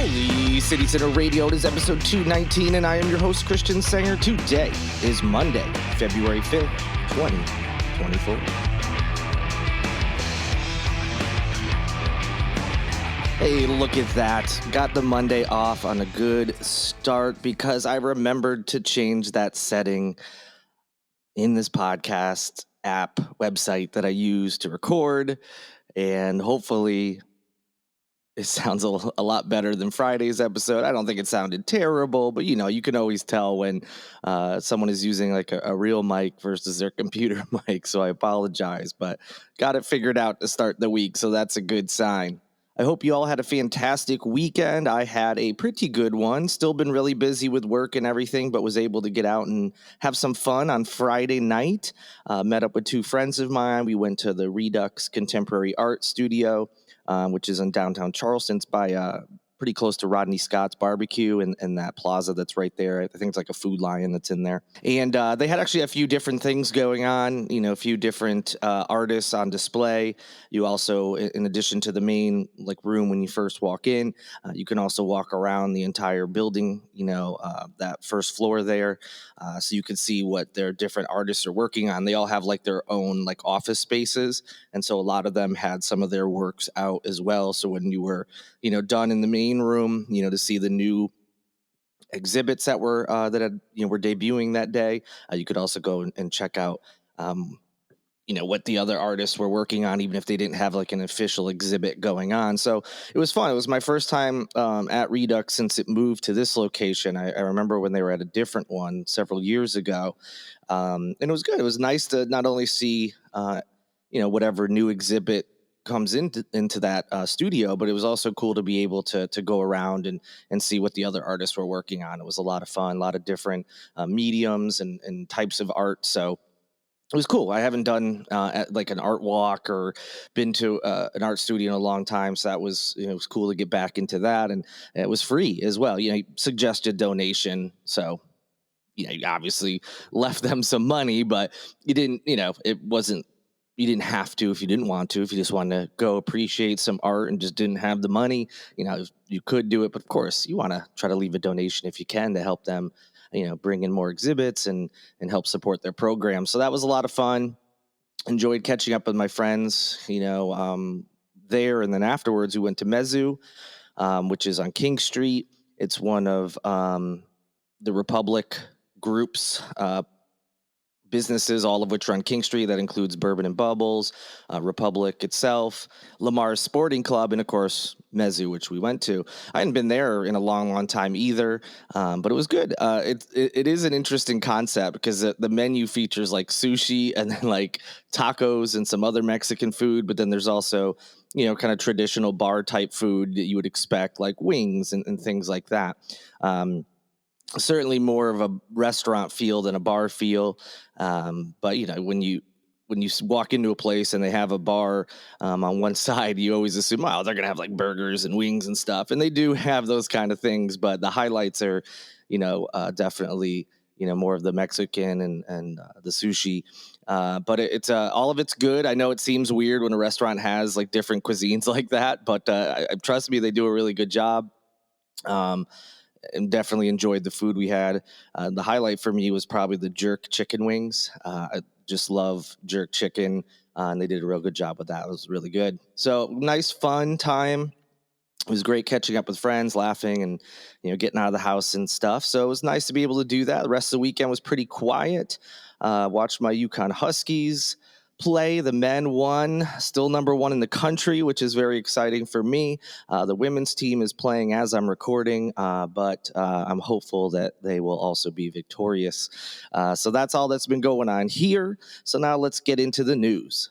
Holy City Center Radio. It is episode 219, and I am your host, Christian Sanger. Today is Monday, February 5th, 2024. Hey, look at that. Got the Monday off on a good start because I remembered to change that setting in this podcast app website that I use to record, and hopefully it sounds a lot better than Friday's episode. I don't think it sounded terrible, but you can always tell when someone is using like a real mic versus their computer mic. So I apologize, but got it figured out to start the week. So that's a good sign. I hope you all had a fantastic weekend. I had a pretty good one. Still been really busy with work and everything, but was able to get out and have some fun on Friday night. Met up with two friends of mine. We went to the Redux Contemporary Art Studio, which is in downtown Charleston. It's by pretty close to Rodney Scott's barbecue and that plaza that's right there. I think it's like a Food Lion that's in there. And they had actually a few different things going on, a few different artists on display. You also, in addition to the main room when you first walk in, you can also walk around the entire building, that first floor there. So you can see what their different artists are working on. They all have their own office spaces. And so a lot of them had some of their works out as well. So when you were, done in the main room, to see the new exhibits that were were debuting that day, you could also go and check out, what the other artists were working on, even if they didn't have an official exhibit going on. So it was fun. It was my first time at Redux since it moved to this location. I remember when they were at a different one several years ago, and it was good. It was nice to not only see, whatever new exhibit comes into that studio, but it was also cool to be able to go around and see what the other artists were working on. It was a lot of fun, a lot of different mediums and types of art. So it was cool. I haven't done an art walk or been to an art studio in a long time. So that was, it was cool to get back into that. And it was free as well. Suggested donation. So, you obviously left them some money, but you didn't, it wasn't, you didn't have to if you didn't want to. If you just wanted to go appreciate some art and just didn't have the money, you could do it. But of course, you want to try to leave a donation if you can to help them, bring in more exhibits and help support their program. So that was a lot of fun. Enjoyed catching up with my friends, there. And then afterwards, we went to Mezu, which is on King Street. It's one of the Republic Group's businesses, all of which are on King Street. That includes Bourbon and Bubbles, Republic itself, Lamar's Sporting Club, and of course Mezu, which we went to. I hadn't been there in a long time either, but it was good. It is an interesting concept because the menu features sushi and then tacos and some other Mexican food, but then there's also kind of traditional bar type food that you would expect, like wings and things like that. Certainly more of a restaurant feel than a bar feel. But when you walk into a place and they have a bar on one side, you always assume, oh, they're going to have burgers and wings and stuff. And they do have those kind of things, but the highlights are, definitely, more of the Mexican and the sushi. But it's all of it's good. I know it seems weird when a restaurant has different cuisines like that, but trust me, they do a really good job. And definitely enjoyed the food we had. The highlight for me was probably the jerk chicken wings. I just love jerk chicken, and they did a real good job with that. It was really good. So nice, fun time. It was great catching up with friends, laughing, and getting out of the house and stuff. So it was nice to be able to do that. The rest of the weekend was pretty quiet. Watched my UConn Huskies play. The men won, still number one in the country, which is very exciting for me. The women's team is playing as I'm recording, but I'm hopeful that they will also be victorious. So that's all that's been going on here. So now let's get into the news.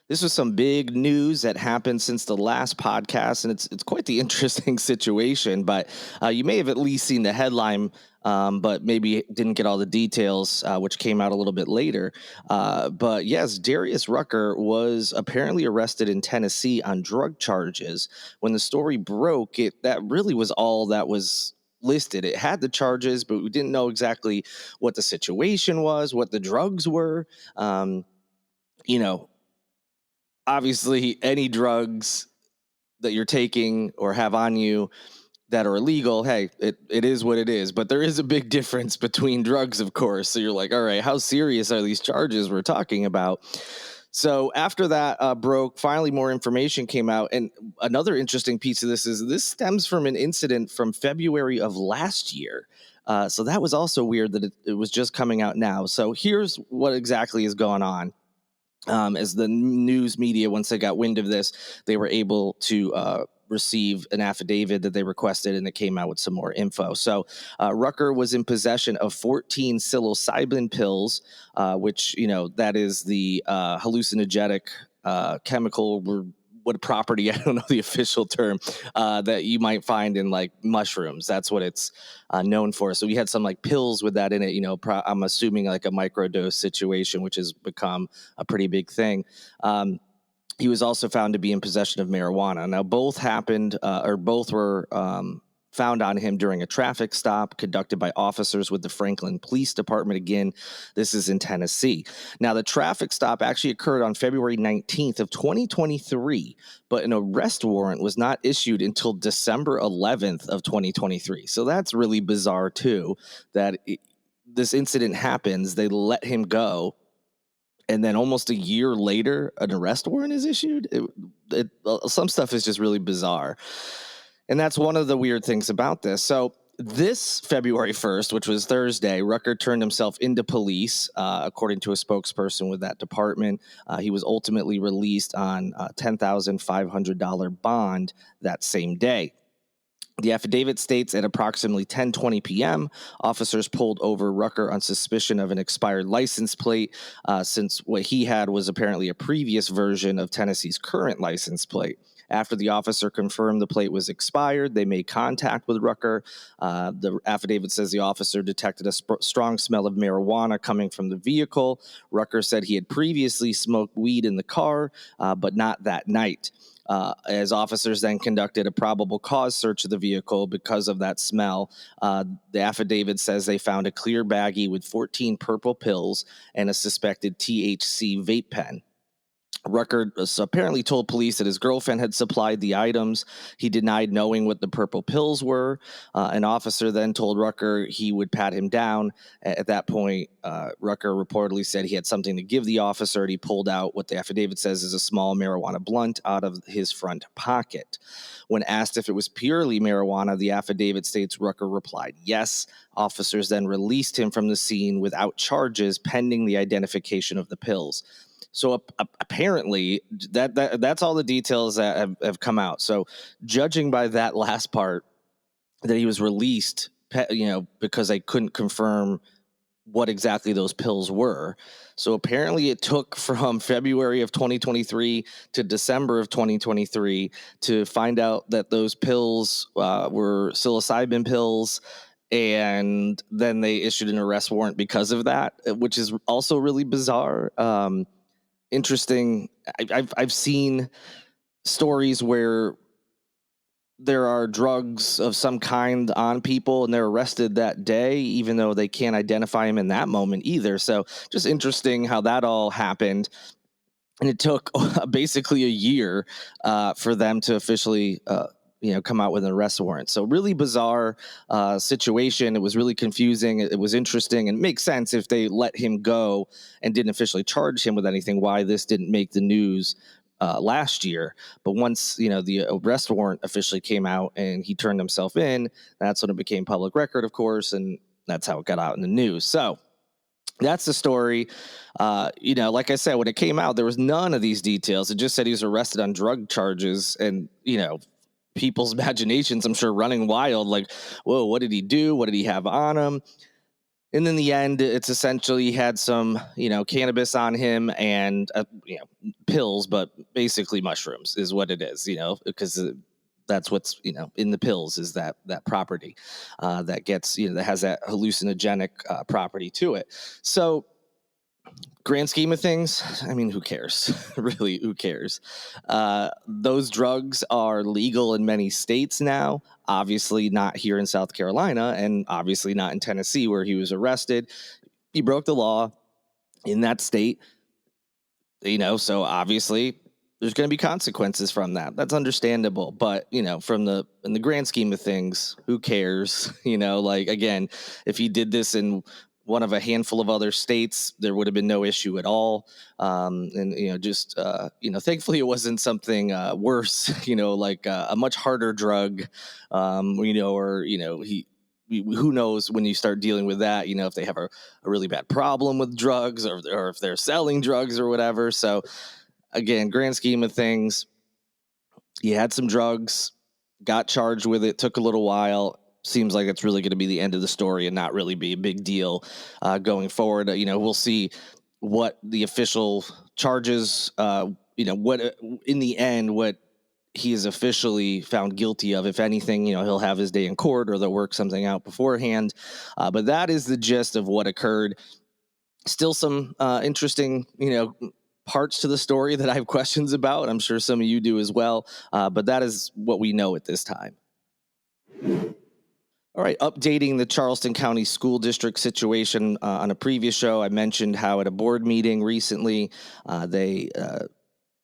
This was some big news that happened since the last podcast, and it's quite the interesting situation, but you may have at least seen the headline, but maybe didn't get all the details, which came out a little bit later. But yes, Darius Rucker was apparently arrested in Tennessee on drug charges. When the story broke, that really was all that was listed. It had the charges, but we didn't know exactly what the situation was, what the drugs were. obviously any drugs that you're taking or have on you that are illegal, hey, it is what it is. But there is a big difference between drugs, of course. So you're like, all right, how serious are these charges we're talking about? So after that broke, finally more information came out. And another interesting piece of this stems from an incident from February of last year. So that was also weird that it was just coming out now. So here's what exactly is going on. As the news media, once they got wind of this, they were able to receive an affidavit that they requested, and it came out with some more info. So Rucker was in possession of 14 psilocybin pills, which, that is the hallucinogenic chemical, what property, I don't know the official term, that you might find in like mushrooms. That's what it's known for. So we had some like pills with that in it, I'm assuming like a microdose situation, which has become a pretty big thing. He was also found to be in possession of marijuana. Now, both happened, or both were found on him during a traffic stop conducted by officers with the Franklin Police Department. Again, this is in Tennessee. Now, the traffic stop actually occurred on February 19th of 2023, but an arrest warrant was not issued until December 11th of 2023. So that's really bizarre, too, that this incident happens, they let him go, and then almost a year later, an arrest warrant is issued. Some stuff is just really bizarre. And that's one of the weird things about this. So this February 1st, which was Thursday, Rucker turned himself into police, according to a spokesperson with that department. He was ultimately released on a $10,500 bond that same day. The affidavit states at approximately 10:20 p.m., officers pulled over Rucker on suspicion of an expired license plate, since what he had was apparently a previous version of Tennessee's current license plate. After the officer confirmed the plate was expired, they made contact with Rucker. The affidavit says the officer detected a strong smell of marijuana coming from the vehicle. Rucker said he had previously smoked weed in the car, but not that night. As officers then conducted a probable cause search of the vehicle because of that smell, the affidavit says they found a clear baggie with 14 purple pills and a suspected THC vape pen. Rucker apparently told police that his girlfriend had supplied the items. He denied knowing what the purple pills were. An officer then told Rucker he would pat him down. At that point, Rucker reportedly said he had something to give the officer, and he pulled out what the affidavit says is a small marijuana blunt out of his front pocket. When asked if it was purely marijuana, the affidavit states Rucker replied yes. Officers then released him from the scene without charges pending the identification of the pills. So apparently that's all the details that have come out. So judging by that last part, that he was released, because they couldn't confirm what exactly those pills were. So apparently it took from February of 2023 to December of 2023 to find out that those pills were psilocybin pills. And then they issued an arrest warrant because of that, which is also really bizarre. Interesting. I've seen stories where there are drugs of some kind on people and they're arrested that day, even though they can't identify them in that moment either. So just interesting how that all happened. And it took basically a year for them to officially come out with an arrest warrant. So really bizarre situation. It was really confusing. It was interesting, and it makes sense if they let him go and didn't officially charge him with anything, why this didn't make the news last year. But once, the arrest warrant officially came out and he turned himself in, that's when it became public record, of course, and that's how it got out in the news. So that's the story. Like I said, when it came out, there was none of these details. It just said he was arrested on drug charges, and, people's imaginations, I'm sure, running wild. Like, whoa, what did he do? What did he have on him? And in the end, it's essentially he had some, cannabis on him and, pills, but basically mushrooms is what it is, because that's what's, in the pills is that property that gets, that has that hallucinogenic property to it. So grand scheme of things, I mean, who cares? Really, who cares? Those drugs are legal in many states now, obviously not here in South Carolina, and obviously not in Tennessee where he was arrested. He broke the law in that state, so obviously there's going to be consequences from that. That's understandable. But, in the grand scheme of things, who cares? Like, again, if he did this in one of a handful of other states, there would have been no issue at all. Thankfully it wasn't something worse, like a much harder drug, who knows when you start dealing with that, if they have a really bad problem with drugs or if they're selling drugs or whatever. So, again, grand scheme of things, he had some drugs, got charged with it, took a little while. Seems like it's really going to be the end of the story and not really be a big deal going forward. We'll see what the official charges, what in the end, what he is officially found guilty of. If anything, he'll have his day in court or they'll work something out beforehand. But that is the gist of what occurred. Still some interesting, parts to the story that I have questions about. I'm sure some of you do as well. But that is what we know at this time. All right, updating the Charleston County School District situation. On a previous show, I mentioned how at a board meeting recently, they,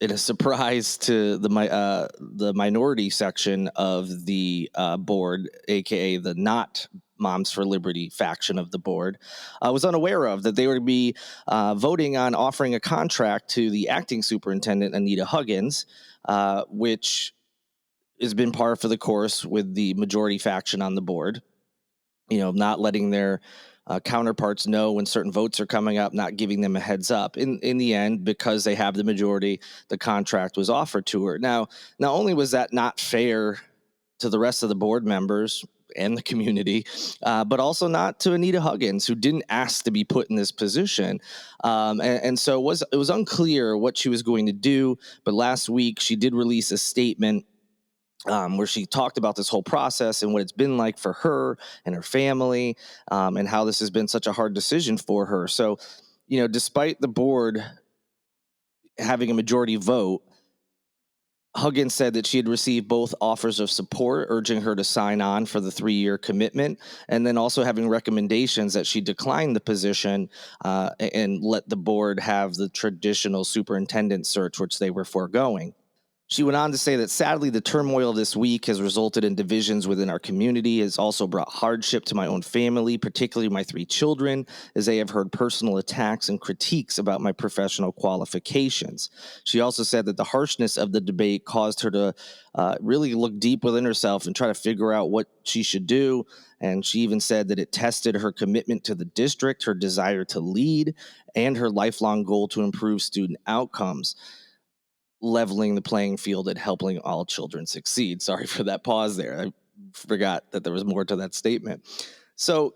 in a surprise to the minority section of the board, aka the not Moms for Liberty faction of the board, was unaware of that they would be voting on offering a contract to the acting superintendent, Anita Huggins, which has been par for the course with the majority faction on the board. Not letting their counterparts know when certain votes are coming up, not giving them a heads up. In the end, because they have the majority, the contract was offered to her. Now, not only was that not fair to the rest of the board members and the community, but also not to Anita Huggins, who didn't ask to be put in this position. And so it was unclear what she was going to do. But last week, she did release a statement where she talked about this whole process and what it's been like for her and her family, and how this has been such a hard decision for her. So, despite the board having a majority vote, Huggins said that she had received both offers of support urging her to sign on for the 3-year commitment, and then also having recommendations that she decline the position and let the board have the traditional superintendent search, which they were foregoing. She went on to say that sadly, the turmoil this week has resulted in divisions within our community, has also brought hardship to my own family, particularly my 3 children, as they have heard personal attacks and critiques about my professional qualifications. She also said that the harshness of the debate caused her to really look deep within herself and try to figure out what she should do. And she even said that it tested her commitment to the district, her desire to lead, and her lifelong goal to improve student outcomes, leveling the playing field and helping all children succeed. Sorry for that pause there. I forgot that there was more to that statement. So,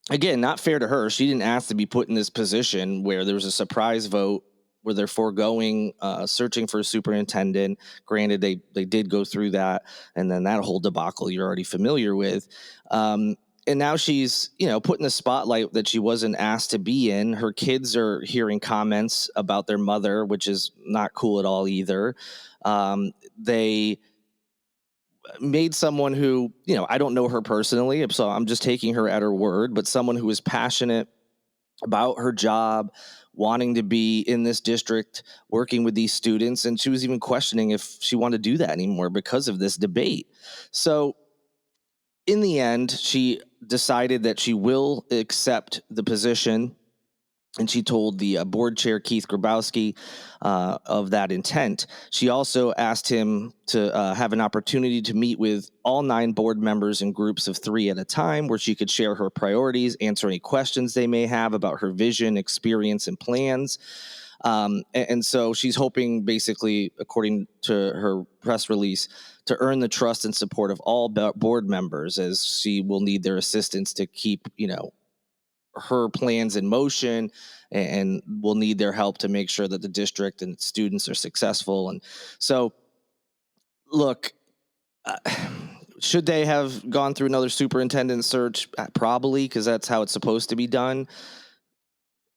again, not fair to her. She didn't ask to be put in this position where there was a surprise vote where they're foregoing searching for a superintendent. Granted, they did go through that, and then that whole debacle you're already familiar with. And now she's, put in the spotlight that she wasn't asked to be in. Her kids are hearing comments about their mother, which is not cool at all either. They made someone who, I don't know her personally, so I'm just taking her at her word, but someone who is passionate about her job, wanting to be in this district, working with these students. And she was even questioning if she wanted to do that anymore because of this debate. So in the end, she decided that she will accept the position, and she told the board chair, Keith Grabowski, of that intent. She also asked him to have an opportunity to meet with all 9 board members in groups of 3 at a time, where she could share her priorities, answer any questions they may have about her vision, experience, and plans. And so she's hoping, basically, according to her press release, to earn the trust and support of all board members, as she will need their assistance to keep, her plans in motion, and will need their help to make sure that the district and students are successful. And so, look, should they have gone through another superintendent search? Probably, because that's how it's supposed to be done.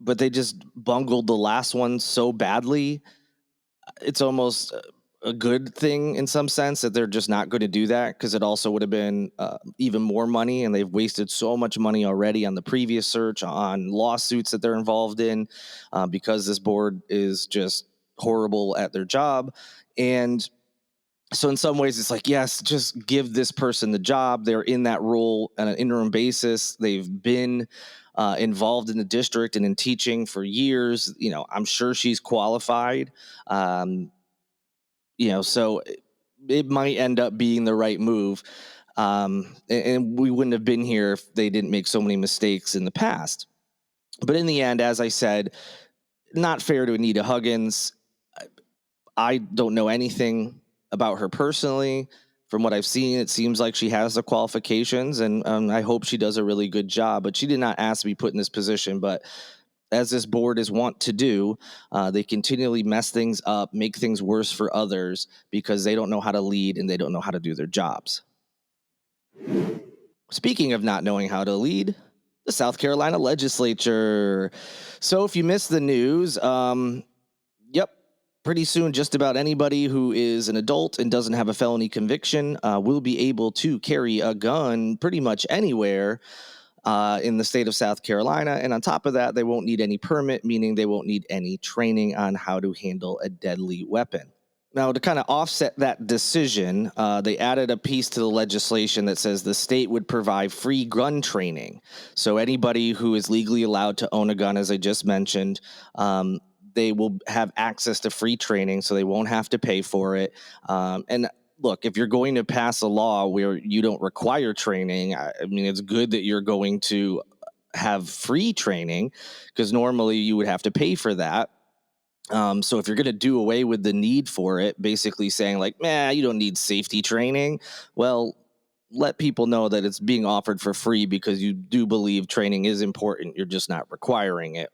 But they just bungled the last one so badly. It's almost a good thing in some sense that they're just not going to do that, because it also would have been even more money, and they've wasted so much money already on the previous search, on lawsuits that they're involved in, because this board is just horrible at their job. And so in some ways, it's like, yes, just give this person the job. They're in that role on an interim basis. They've been involved in the district and in teaching for years. I'm sure she's qualified. So it might end up being the right move. And we wouldn't have been here if they didn't make so many mistakes in the past. But in the end, as I said, not fair to Anita Huggins. I don't know anything about her personally. From what I've seen, it seems like she has the qualifications, and I hope she does a really good job. But she did not ask to be put in this position. But as this board is wont to do, they continually mess things up, make things worse for others because they don't know how to lead and they don't know how to do their jobs. Speaking of not knowing how to lead, the South Carolina legislature. So if you missed the news, pretty soon, just about anybody who is an adult and doesn't have a felony conviction will be able to carry a gun pretty much anywhere in the state of South Carolina. And on top of that, they won't need any permit, meaning they won't need any training on how to handle a deadly weapon. Now, to kind of offset that decision, they added a piece to the legislation that says the state would provide free gun training. So anybody who is legally allowed to own a gun, as I just mentioned, they will have access to free training, so they won't have to pay for it. And look, if you're going to pass a law where you don't require training, I mean, it's good that you're going to have free training because normally you would have to pay for that. So if you're going to do away with the need for it, basically saying like, you don't need safety training, well, let people know that it's being offered for free because you do believe training is important. You're just not requiring it.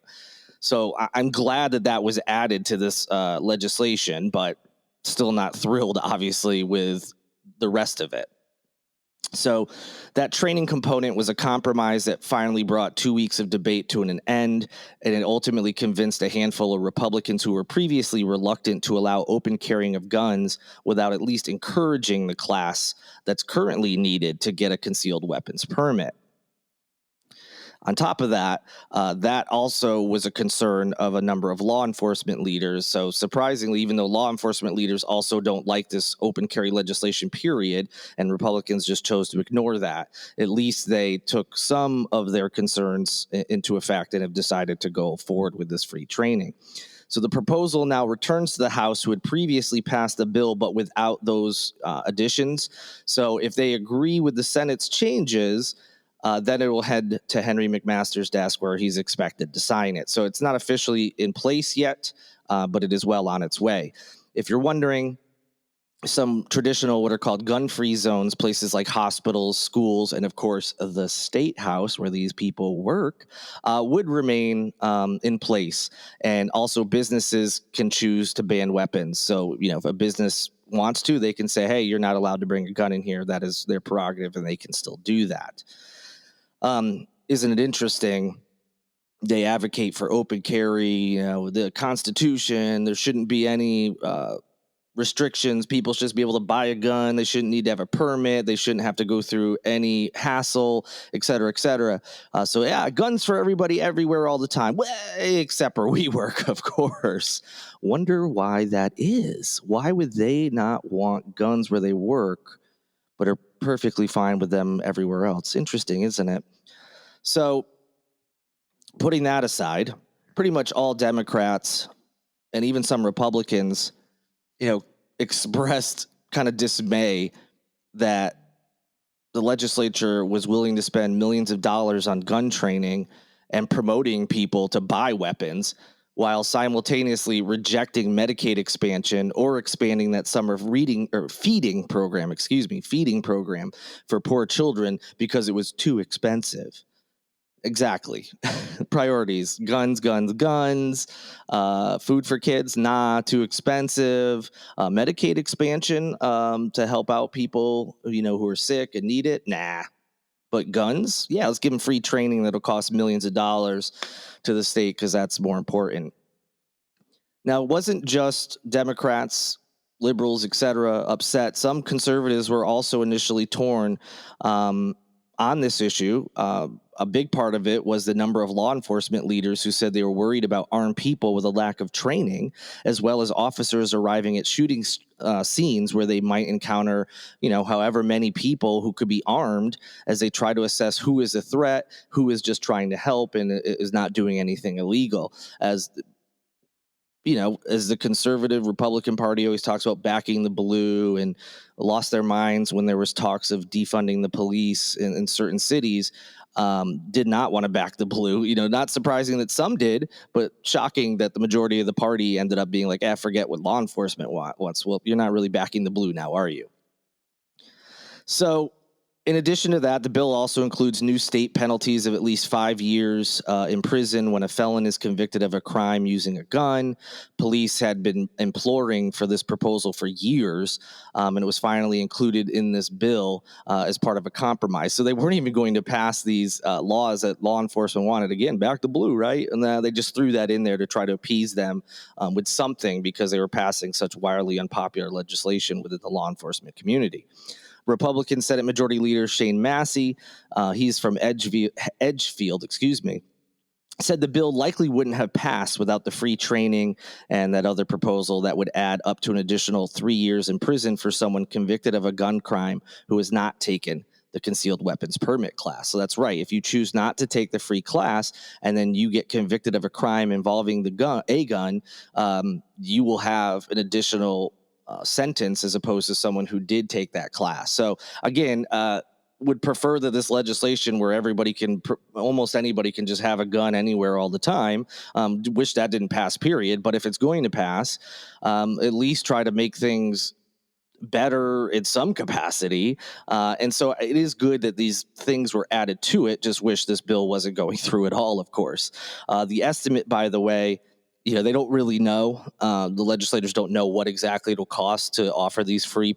So I'm glad that was added to this legislation, but still not thrilled, obviously, with the rest of it. So that training component was a compromise that finally brought 2 weeks of debate to an end, and it ultimately convinced a handful of Republicans who were previously reluctant to allow open carrying of guns without at least encouraging the class that's currently needed to get a concealed weapons permit. On top of that, that also was a concern of a number of law enforcement leaders. So surprisingly, even though law enforcement leaders also don't like this open carry legislation, period, and Republicans just chose to ignore that, at least they took some of their concerns into effect and have decided to go forward with this free training. So the proposal now returns to the House, who had previously passed the bill, but without those additions. So if they agree with the Senate's changes, then it will head to Henry McMaster's desk where he's expected to sign it. So it's not officially in place yet, but it is well on its way. If you're wondering, some traditional what are called gun-free zones, places like hospitals, schools, and of course the state house where these people work, would remain in place. And also businesses can choose to ban weapons. So, if a business wants to, they can say, hey, you're not allowed to bring a gun in here. That is their prerogative, and they can still do that. Isn't it interesting? They advocate for open carry, the Constitution. There shouldn't be any restrictions. People should just be able to buy a gun. They shouldn't need to have a permit. They shouldn't have to go through any hassle, et cetera, et cetera. So guns for everybody, everywhere, all the time. Well, except where we work, of course. Wonder why that is. Why would they not want guns where they work, but are perfectly fine with them everywhere else? Interesting, isn't it? So putting that aside, pretty much all Democrats and even some Republicans, expressed kind of dismay that the legislature was willing to spend millions of dollars on gun training and promoting people to buy weapons while simultaneously rejecting Medicaid expansion or expanding that summer feeding program for poor children because it was too expensive. Exactly. Priorities: guns. Food for kids, too expensive. Medicaid expansion to help out people who are sick and need it, But guns, let's give them free training that'll cost millions of dollars to the state because that's more important. Now, it wasn't just Democrats, liberals, etc. upset. Some conservatives were also initially torn on this issue. a big part of it was the number of law enforcement leaders who said they were worried about armed people with a lack of training, as well as officers arriving at shooting scenes where they might encounter, however many people who could be armed, as they try to assess who is a threat, who is just trying to help and is not doing anything illegal. As the conservative Republican Party always talks about backing the blue and lost their minds when there was talks of defunding the police in certain cities, did not want to back the blue. Not surprising that some did, but shocking that the majority of the party ended up being like, forget what law enforcement wants. Well, you're not really backing the blue now, are you? So, in addition to that, the bill also includes new state penalties of at least 5 years in prison when a felon is convicted of a crime using a gun. Police had been imploring for this proposal for years, and it was finally included in this bill as part of a compromise. So they weren't even going to pass these laws that law enforcement wanted. Again, back to blue, right? And they just threw that in there to try to appease them with something because they were passing such wildly unpopular legislation within the law enforcement community. Republican Senate Majority Leader Shane Massey, he's from Edgefield, said the bill likely wouldn't have passed without the free training and that other proposal that would add up to an additional 3 years in prison for someone convicted of a gun crime who has not taken the concealed weapons permit class. So that's right. If you choose not to take the free class and then you get convicted of a crime involving a gun, you will have an additional sentence as opposed to someone who did take that class. So again, would prefer that this legislation where almost anybody can just have a gun anywhere all the time. Wish that didn't pass, period. But if it's going to pass, at least try to make things better in some capacity. And so it is good that these things were added to it. Just wish this bill wasn't going through at all, of course. The estimate, by the way, they don't really know. The legislators don't know what exactly it'll cost to offer these free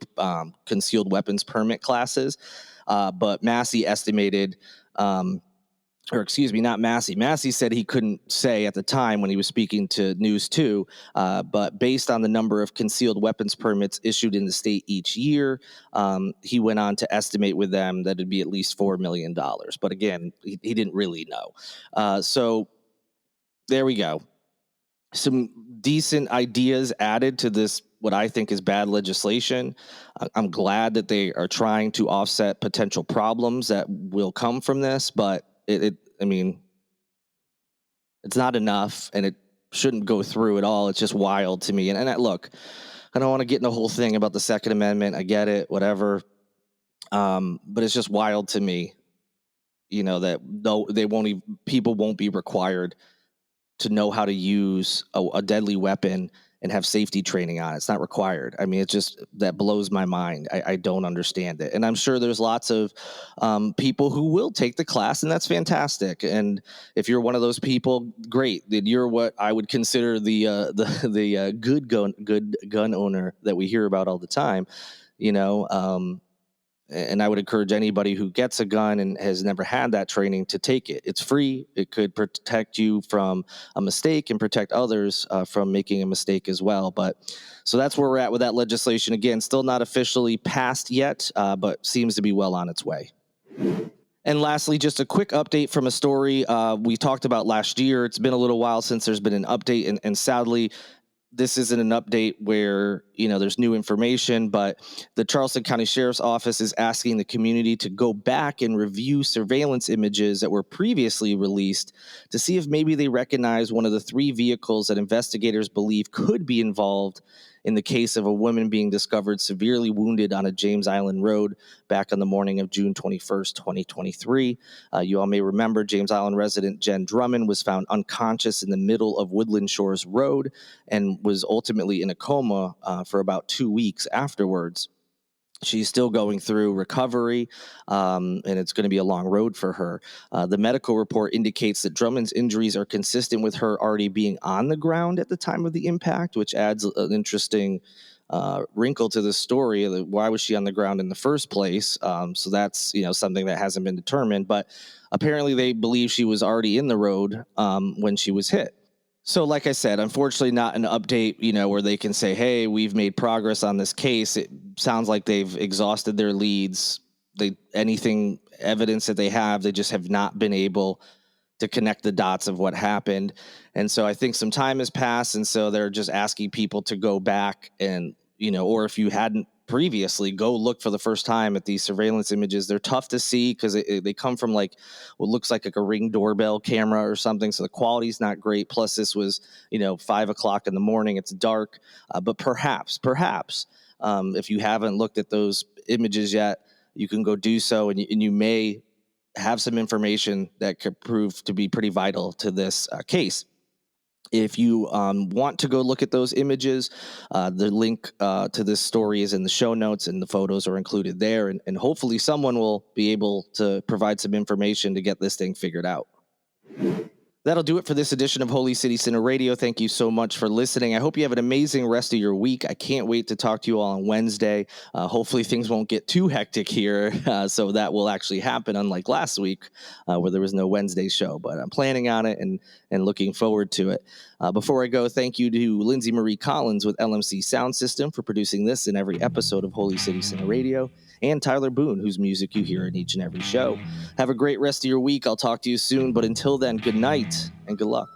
concealed weapons permit classes. But Massey estimated, not Massey. Massey said he couldn't say at the time when he was speaking to News 2, but based on the number of concealed weapons permits issued in the state each year, he went on to estimate with them that it'd be at least $4 million. But again, he didn't really know. So there we go. Some decent ideas added to this, what I think is bad legislation. I'm glad that they are trying to offset potential problems that will come from this, but it's not enough, and it shouldn't go through at all. It's just wild to me. And look, I don't want to get in the whole thing about the Second Amendment. I get it, whatever. But it's just wild to me, that people won't be required to know how to use a deadly weapon and have safety training on it. It's not required. That blows my mind. I don't understand it. And I'm sure there's lots of people who will take the class, and that's fantastic. And if you're one of those people, great. Then you're what I would consider the good gun owner that we hear about all the time, and I would encourage anybody who gets a gun and has never had that training to take it. It's free. It could protect you from a mistake and protect others from making a mistake as well. So that's where we're at with that legislation. Again, still not officially passed yet, but seems to be well on its way. And lastly, just a quick update from a story we talked about last year. It's been a little while since there's been an update, and sadly, this isn't an update where, there's new information, but the Charleston County Sheriff's Office is asking the community to go back and review surveillance images that were previously released to see if maybe they recognize one of the 3 vehicles that investigators believe could be involved in the case of a woman being discovered severely wounded on a James Island road back on the morning of June 21st, 2023. You all may remember James Island resident Jen Drummond was found unconscious in the middle of Woodland Shores Road and was ultimately in a coma for about 2 weeks afterwards. She's still going through recovery, and it's going to be a long road for her. The medical report indicates that Drummond's injuries are consistent with her already being on the ground at the time of the impact, which adds an interesting wrinkle to the story. Why was she on the ground in the first place? So that's something that hasn't been determined. But apparently they believe she was already in the road when she was hit. So like I said, unfortunately not an update, where they can say, hey, we've made progress on this case. It sounds like they've exhausted their leads. anything evidence that they have, they just have not been able to connect the dots of what happened. And so I think some time has passed, and so they're just asking people to go back and, or if you hadn't previously, go look for the first time at these surveillance images. They're tough to see because they come from like what looks like a Ring doorbell camera or something, so the quality's not great. Plus this was 5:00 in the morning, it's dark. But perhaps if you haven't looked at those images yet, you can go do so, and you may have some information that could prove to be pretty vital to this case. If you want to go look at those images, the link to this story is in the show notes, and the photos are included there. And hopefully someone will be able to provide some information to get this thing figured out. That'll do it for this edition of Holy City Center Radio. Thank you so much for listening. I hope you have an amazing rest of your week. I can't wait to talk to you all on Wednesday. Hopefully things won't get too hectic here, so that will actually happen, unlike last week where there was no Wednesday show. But I'm planning on it and looking forward to it. Before I go, thank you to Lindsay Marie Collins with LMC Sound System for producing this and every episode of Holy City Center Radio, and Tyler Boone, whose music you hear in each and every show. Have a great rest of your week. I'll talk to you soon, but until then, good night and good luck.